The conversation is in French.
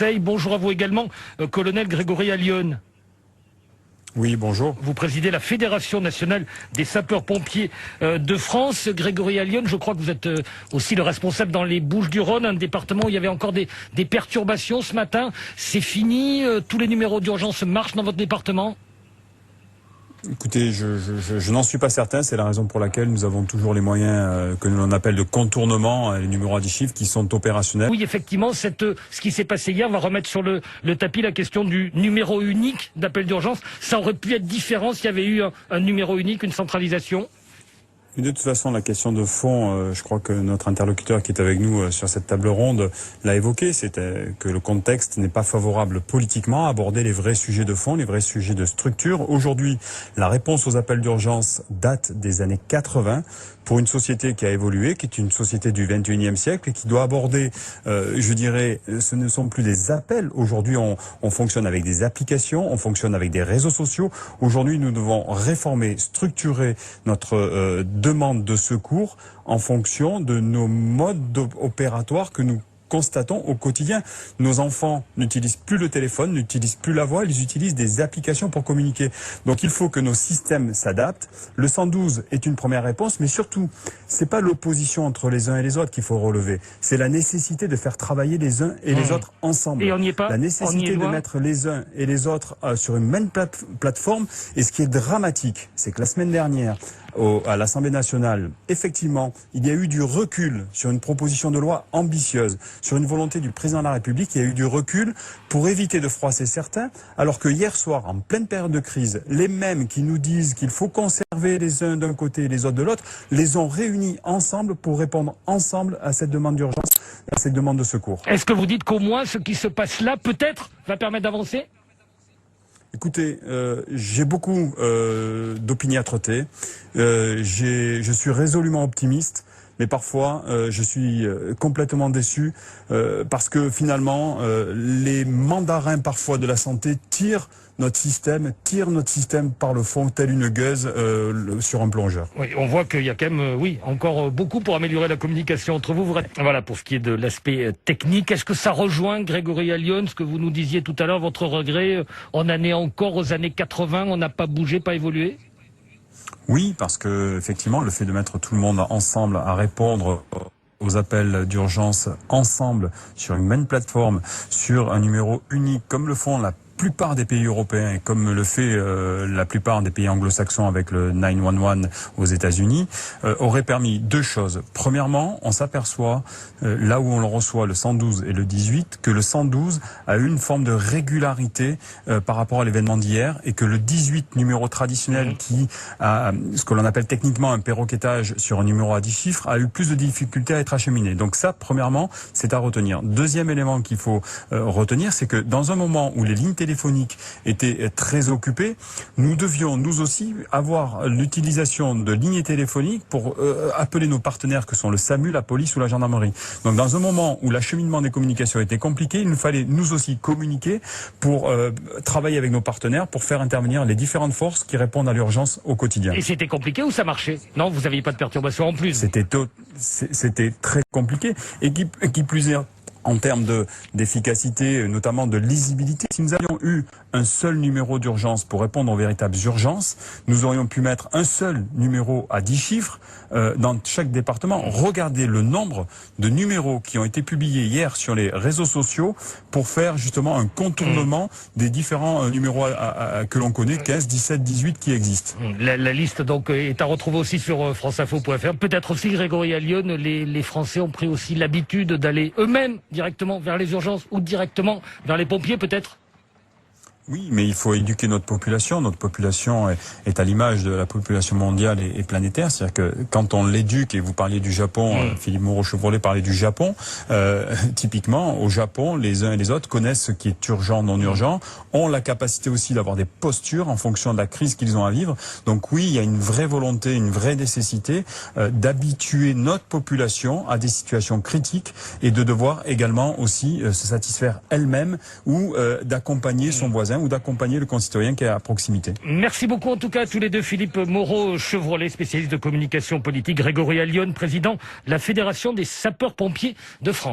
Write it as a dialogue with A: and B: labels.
A: Marseille. Bonjour à vous également, colonel Grégory Allione.
B: Oui, bonjour.
A: Vous présidez la Fédération nationale des sapeurs-pompiers de France. Grégory Allione, je crois que vous êtes aussi le responsable dans les Bouches-du-Rhône, un département où il y avait encore des perturbations ce matin. C'est fini, tous les numéros d'urgence marchent dans votre département ?
B: Écoutez, je n'en suis pas certain. C'est la raison pour laquelle nous avons toujours les moyens que l'on appelle de contournement, les numéros à 10 chiffres qui sont opérationnels.
A: Oui, effectivement, ce qui s'est passé hier va remettre sur le tapis la question du numéro unique d'appel d'urgence. Ça aurait pu être différent s'il y avait eu un numéro unique, une centralisation.
B: Et de toute façon, la question de fond, je crois que notre interlocuteur qui est avec nous sur cette table ronde l'a évoqué, c'était que le contexte n'est pas favorable politiquement à aborder les vrais sujets de fond, les vrais sujets de structure. Aujourd'hui, la réponse aux appels d'urgence date des années 80 pour une société qui a évolué, qui est une société du 21e siècle et qui doit aborder, je dirais, ce ne sont plus des appels. Aujourd'hui, on fonctionne avec des applications, on fonctionne avec des réseaux sociaux. Aujourd'hui, nous devons réformer, structurer notre demande de secours en fonction de nos modes opératoires que nous constatons au quotidien. Nos enfants n'utilisent plus le téléphone, n'utilisent plus la voix, ils utilisent des applications pour communiquer. Donc il faut que nos systèmes s'adaptent. Le 112 est une première réponse, mais surtout, c'est pas l'opposition entre les uns et les autres qu'il faut relever. C'est la nécessité de faire travailler les uns et les autres ensemble.
A: Et on n'y est pas.
B: La nécessité de mettre les uns et les autres sur une même plateforme. Et ce qui est dramatique, c'est que la semaine dernière, à l'Assemblée nationale, effectivement, il y a eu du recul sur une proposition de loi ambitieuse, sur une volonté du président de la République. Il y a eu du recul pour éviter de froisser certains, alors que hier soir, en pleine période de crise, les mêmes qui nous disent qu'il faut conserver les uns d'un côté et les autres de l'autre, les ont réunis ensemble pour répondre ensemble à cette demande d'urgence, à cette demande de secours.
A: Est-ce que vous dites qu'au moins ce qui se passe là, peut-être, va permettre d'avancer ?
B: Écoutez, j'ai beaucoup d'opiniâtreté. Je suis résolument optimiste, mais parfois je suis complètement déçu parce que finalement les mandarins parfois de la santé tirent notre système par le fond, telle une gueuse sur un plongeur.
A: Oui, on voit qu'il y a quand même, encore beaucoup pour améliorer la communication entre vous. Voilà, pour ce qui est de l'aspect technique. Est-ce que ça rejoint, Grégory Allione, ce que vous nous disiez tout à l'heure, votre regret, on en est encore aux années 80, on n'a pas bougé, pas évolué ?
B: Oui, parce que effectivement, le fait de mettre tout le monde ensemble à répondre aux appels d'urgence ensemble sur une même plateforme, sur un numéro unique, comme le font la plupart des pays européens et comme le fait la plupart des pays anglo-saxons avec le 911 aux États-Unis, aurait permis deux choses. Premièrement, on s'aperçoit, là où on le reçoit, le 112 et le 18, que le 112 a eu une forme de régularité par rapport à l'événement d'hier et que le 18, numéro traditionnel qui a ce que l'on appelle techniquement un perroquetage sur un numéro à 10 chiffres, a eu plus de difficultés à être acheminé. Donc ça, premièrement, c'est à retenir. Deuxième élément qu'il faut retenir, c'est que dans un moment où les lignes téléphoniques étaient très occupées, nous devions nous aussi avoir l'utilisation de lignes téléphoniques pour appeler nos partenaires que sont le SAMU, la police ou la gendarmerie. Donc dans un moment où l'acheminement des communications était compliqué, il nous fallait nous aussi communiquer pour travailler avec nos partenaires pour faire intervenir les différentes forces qui répondent à l'urgence au quotidien.
A: Et c'était compliqué ou ça marchait ? Non, vous n'aviez pas de perturbation en plus.
B: C'était très compliqué et qui plus est en termes d'efficacité, notamment de lisibilité. Si nous avions eu un seul numéro d'urgence pour répondre aux véritables urgences, nous aurions pu mettre un seul numéro à 10 chiffres dans chaque département. Regardez le nombre de numéros qui ont été publiés hier sur les réseaux sociaux pour faire justement un contournement des différents numéros que l'on connaît, 15, 17, 18 qui existent.
A: La liste donc est à retrouver aussi sur franceinfo.fr. Peut-être aussi, Grégory Allione, les Français ont pris aussi l'habitude d'aller eux-mêmes directement vers les urgences ou directement vers les pompiers peut-être ?
B: Oui, mais il faut éduquer notre population. Notre population est à l'image de la population mondiale et planétaire. C'est-à-dire que quand on l'éduque, et vous parliez du Japon, Philippe Moreau-Chevrolet parlait du Japon, typiquement, au Japon, les uns et les autres connaissent ce qui est urgent, non urgent, ont la capacité aussi d'avoir des postures en fonction de la crise qu'ils ont à vivre. Donc oui, il y a une vraie volonté, une vraie nécessité d'habituer notre population à des situations critiques et de devoir également aussi se satisfaire elle-même ou d'accompagner son voisin ou d'accompagner le concitoyen qui est à proximité.
A: Merci beaucoup en tout cas à tous les deux. Philippe Moreau-Chevrolet, spécialiste de communication politique, Grégory Allione, président de la Fédération des sapeurs-pompiers de France.